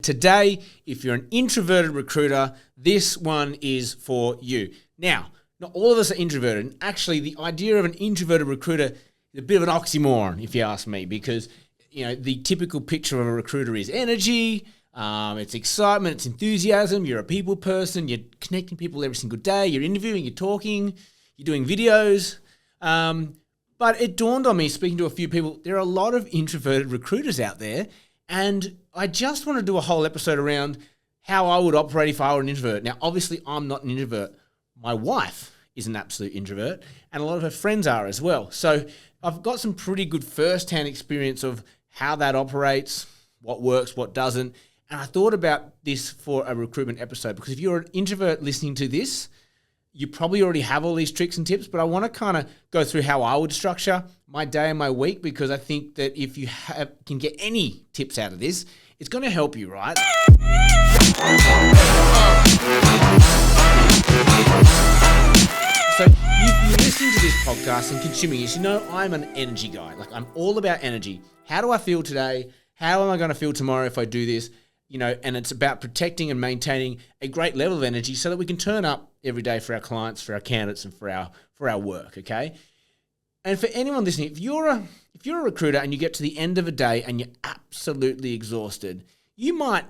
today, if you're an introverted recruiter, this one is for you. Now, not all of us are introverted. And actually, the idea of an introverted recruiter is a bit of an oxymoron, if you ask me, because the typical picture of a recruiter is energy, it's excitement, it's enthusiasm, you're a people person, you're connecting people every single day, you're interviewing, you're talking, you're doing videos. But it dawned on me, speaking to a few people, there are a lot of introverted recruiters out there, and I just want to do a whole episode around how I would operate if I were an introvert. Now, obviously, I'm not an introvert. My wife is an absolute introvert, and a lot of her friends are as well. So I've got some pretty good first-hand experience of how that operates, what works, what doesn't. And I thought about this for a recruitment episode, because if you're an introvert listening to this, you probably already have all these tricks and tips, but I want to kind of go through how I would structure my day and my week, because I think that if you can get any tips out of this, it's going to help you, right? So if you're listening to this podcast and consuming this, I'm an energy guy. Like, I'm all about energy. How do I feel today? How am I going to feel tomorrow if I do this? And it's about protecting and maintaining a great level of energy so that we can turn up every day for our clients, for our candidates, and for our work, okay? And for anyone listening, if you're a recruiter and you get to the end of a day and you're absolutely exhausted, you might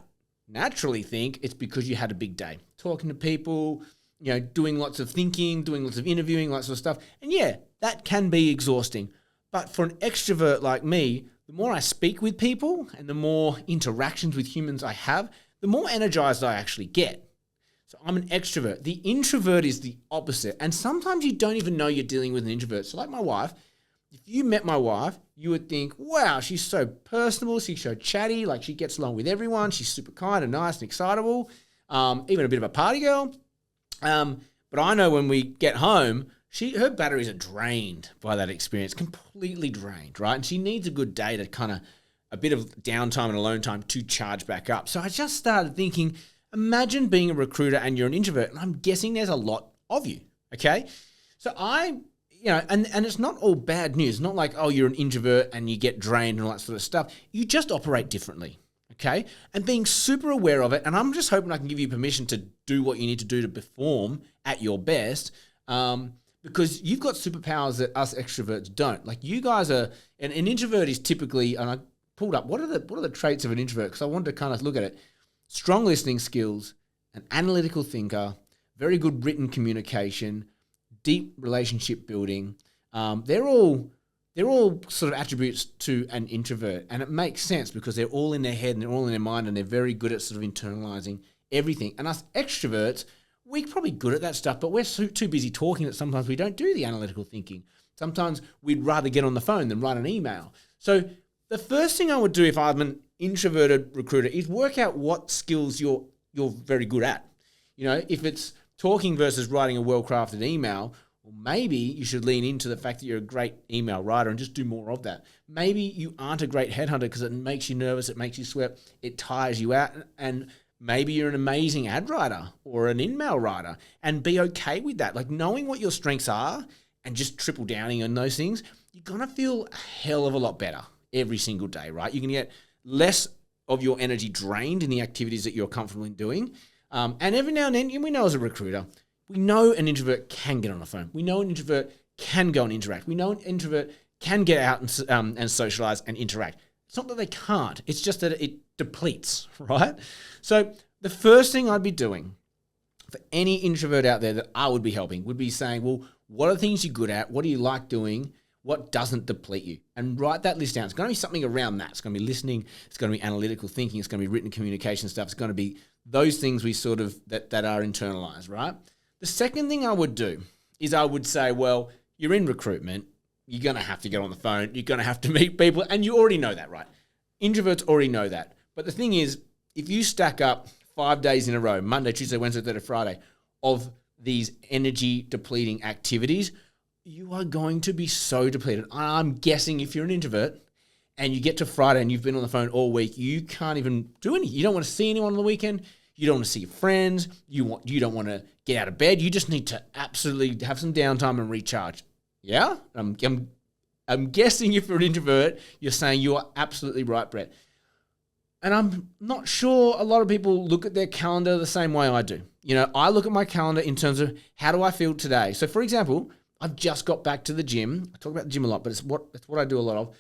naturally think it's because you had a big day, talking to people, doing lots of thinking, doing lots of interviewing, lots of stuff. And yeah, that can be exhausting. But for an extrovert like me, the more I speak with people and the more interactions with humans I have, the more energized I actually get. So I'm an extrovert. The introvert is the opposite. And sometimes you don't even know you're dealing with an introvert. So like my wife, if you met my wife, you would think, wow, she's so personable, she's so chatty, like she gets along with everyone, she's super kind and nice and excitable, even a bit of a party girl. But I know when we get home, her batteries are drained by that experience, completely drained, right? And she needs a good day to kind of a bit of downtime and alone time to charge back up. So I just started thinking, imagine being a recruiter and you're an introvert, and I'm guessing there's a lot of you, okay? So and it's not all bad news. Not like, oh, you're an introvert and you get drained and all that sort of stuff. You just operate differently, okay? And being super aware of it, and I'm just hoping I can give you permission to do what you need to do to perform at your best, because you've got superpowers that us extroverts don't. Like, you guys are, an introvert is typically, and I pulled up, what are the traits of an introvert? Because I wanted to kind of look at it. Strong listening skills, an analytical thinker, very good written communication, deep relationship building. They're all sort of attributes to an introvert, and it makes sense because they're all in their head and they're all in their mind, and they're very good at sort of internalizing everything. And us extroverts, we're probably good at that stuff, but we're too busy talking that sometimes we don't do the analytical thinking. Sometimes we'd rather get on the phone than write an email. So the first thing I would do if I'm an introverted recruiter is work out what skills you're very good at. If it's talking versus writing a well-crafted email, well, maybe you should lean into the fact that you're a great email writer and just do more of that. Maybe you aren't a great headhunter because it makes you nervous, it makes you sweat, it tires you out, and maybe you're an amazing ad writer or an email writer, and be okay with that. Like, knowing what your strengths are and just triple downing on those things, you're going to feel a hell of a lot better every single day, right? You're going to get less of your energy drained in the activities that you're comfortable in doing. And every now and then, we know as a recruiter, we know an introvert can get on the phone. We know an introvert can go and interact. We know an introvert can get out and socialize and interact. It's not that they can't. It's just that it depletes, right? So the first thing I'd be doing for any introvert out there that I would be helping would be saying, well, what are the things you're good at? What do you like doing? What doesn't deplete you? And write that list down. It's going to be something around that. It's going to be listening. It's going to be analytical thinking. It's going to be written communication stuff. It's going to be those things we sort of, that are internalized, right? The second thing I would do is I would say, well, you're in recruitment. You're going to have to get on the phone. You're going to have to meet people. And you already know that, right? Introverts already know that. But the thing is, if you stack up 5 days in a row, Monday, Tuesday, Wednesday, Thursday, Friday, of these energy depleting activities, you are going to be so depleted. I'm guessing if you're an introvert and you get to Friday and you've been on the phone all week, you can't even do anything. You don't want to see anyone on the weekend. You don't want to see your friends. You don't want to get out of bed. You just need to absolutely have some downtime and recharge. Yeah? I'm guessing if you're an introvert, you're saying you are absolutely right, Brett. And I'm not sure a lot of people look at their calendar the same way I do. I look at my calendar in terms of how do I feel today? So for example, I've just got back to the gym. I talk about the gym a lot, but it's what I do a lot of.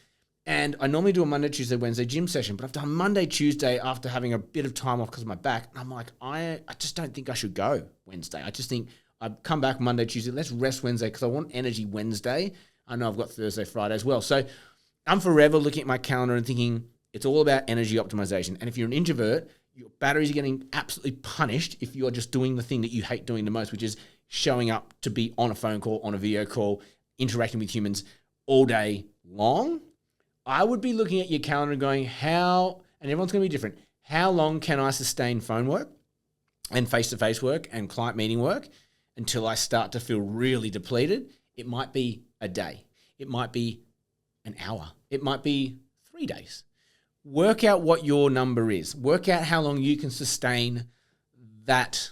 And I normally do a Monday, Tuesday, Wednesday gym session, but I've done Monday, Tuesday after having a bit of time off because of my back. And I'm like, I just don't think I should go Wednesday. I just think I'd come back Monday, Tuesday. Let's rest Wednesday because I want energy Wednesday. I know I've got Thursday, Friday as well. So I'm forever looking at my calendar and thinking it's all about energy optimization. And if you're an introvert, your batteries are getting absolutely punished if you're just doing the thing that you hate doing the most, which is showing up to be on a phone call, on a video call, interacting with humans all day long. I would be looking at your calendar and going, and everyone's going to be different, how long can I sustain phone work and face-to-face work and client meeting work until I start to feel really depleted? It might be a day. It might be an hour. It might be 3 days. Work out what your number is. Work out how long you can sustain that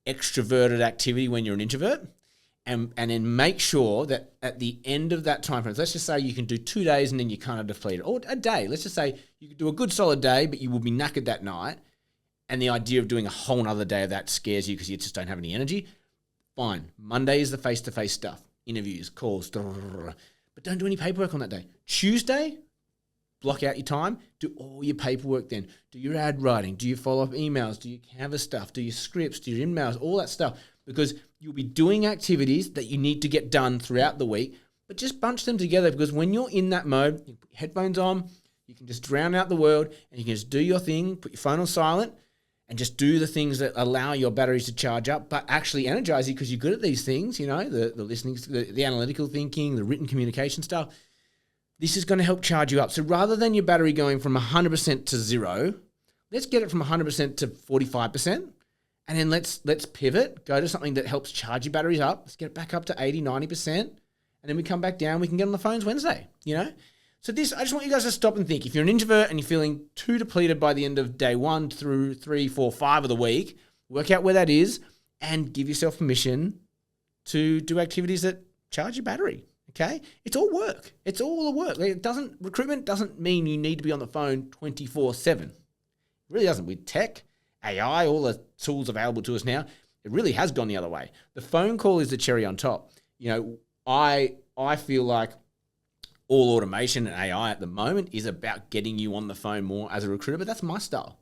extroverted activity when you're an introvert. And then make sure that at the end of that time frame, let's just say you can do 2 days and then you're kind of depleted, or a day. Let's just say you could do a good solid day, but you will be knackered that night. And the idea of doing a whole nother day of that scares you because you just don't have any energy. Fine. Monday is the face-to-face stuff, interviews, calls, but don't do any paperwork on that day. Tuesday, block out your time, do all your paperwork then. Do your ad writing, do your follow-up emails, do your Canvas stuff, do your scripts, do your emails, all that stuff. Because you'll be doing activities that you need to get done throughout the week, but just bunch them together because when you're in that mode, you put your headphones on, you can just drown out the world and you can just do your thing, put your phone on silent and just do the things that allow your batteries to charge up, but actually energize you because you're good at these things, the listening, the analytical thinking, the written communication stuff. This is going to help charge you up. So rather than your battery going from 100% to 0, let's get it from 100% to 45%. And then let's pivot, go to something that helps charge your batteries up. Let's get it back up to 80, 90%. And then we come back down, we can get on the phones Wednesday, So I just want you guys to stop and think. If you're an introvert and you're feeling too depleted by the end of day 1 through 3, 4, 5 of the week, work out where that is and give yourself permission to do activities that charge your battery, okay? It's all work. It's all the work. Recruitment doesn't mean you need to be on the phone 24/7. It really doesn't. With tech, AI, all the tools available to us now, it really has gone the other way. The phone call is the cherry on top. I feel like all automation and AI at the moment is about getting you on the phone more as a recruiter, but that's my style.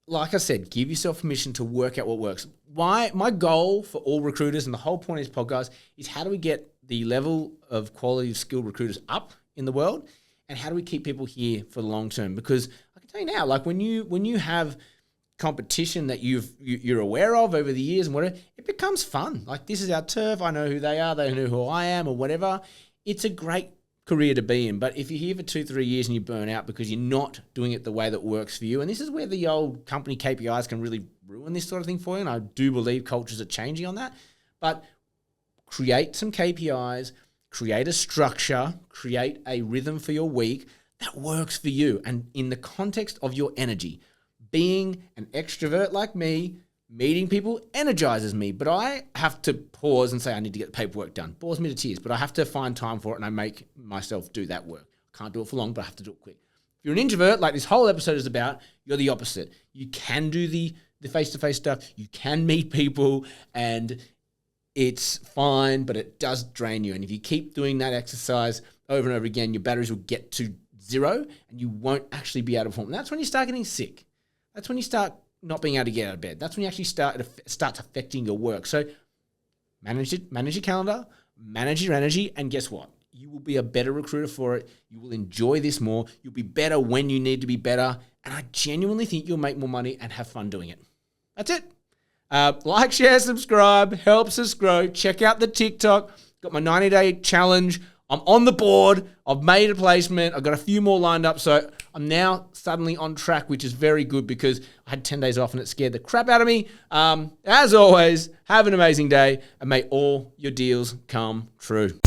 Like I said, give yourself permission to work out what works. My goal for all recruiters, and the whole point of this podcast, is how do we get the level of quality of skilled recruiters up in the world, and how do we keep people here for the long term? Because I can tell you now, like when you have competition that you're aware of over the years and whatever, it becomes fun. Like, this is our turf. I know who they are. They know who I am, or whatever. It's a great career to be in. But if you're here for 2-3 years and you burn out because you're not doing it the way that works for you, and this is where the old company KPIs can really ruin this sort of thing for you, and I do believe cultures are changing on that. But create some KPIs, create a structure, create a rhythm for your week that works for you and in the context of your energy. Being an extrovert like me, meeting people energizes me, but I have to pause and say I need to get the paperwork done. Bores me to tears, but I have to find time for it, and I make myself do that work. I can't do it for long, but I have to do it quick. If you're an introvert, like this whole episode is about, you're the opposite. You can do the face-to-face stuff. You can meet people, and it's fine, but it does drain you. And if you keep doing that exercise over and over again, your batteries will get to 0, and you won't actually be able to perform. And that's when you start getting sick. That's when you start not being able to get out of bed. That's when you actually starts affecting your work. So manage your calendar, manage your energy, and guess what? You will be a better recruiter for it. You will enjoy this more. You'll be better when you need to be better. And I genuinely think you'll make more money and have fun doing it. That's it. Like, share, subscribe, helps us grow. Check out the TikTok. Got my 90-day challenge. I'm on the board. I've made a placement. I've got a few more lined up. So I'm now suddenly on track, which is very good because I had 10 days off and it scared the crap out of me. As always, have an amazing day and may all your deals come true.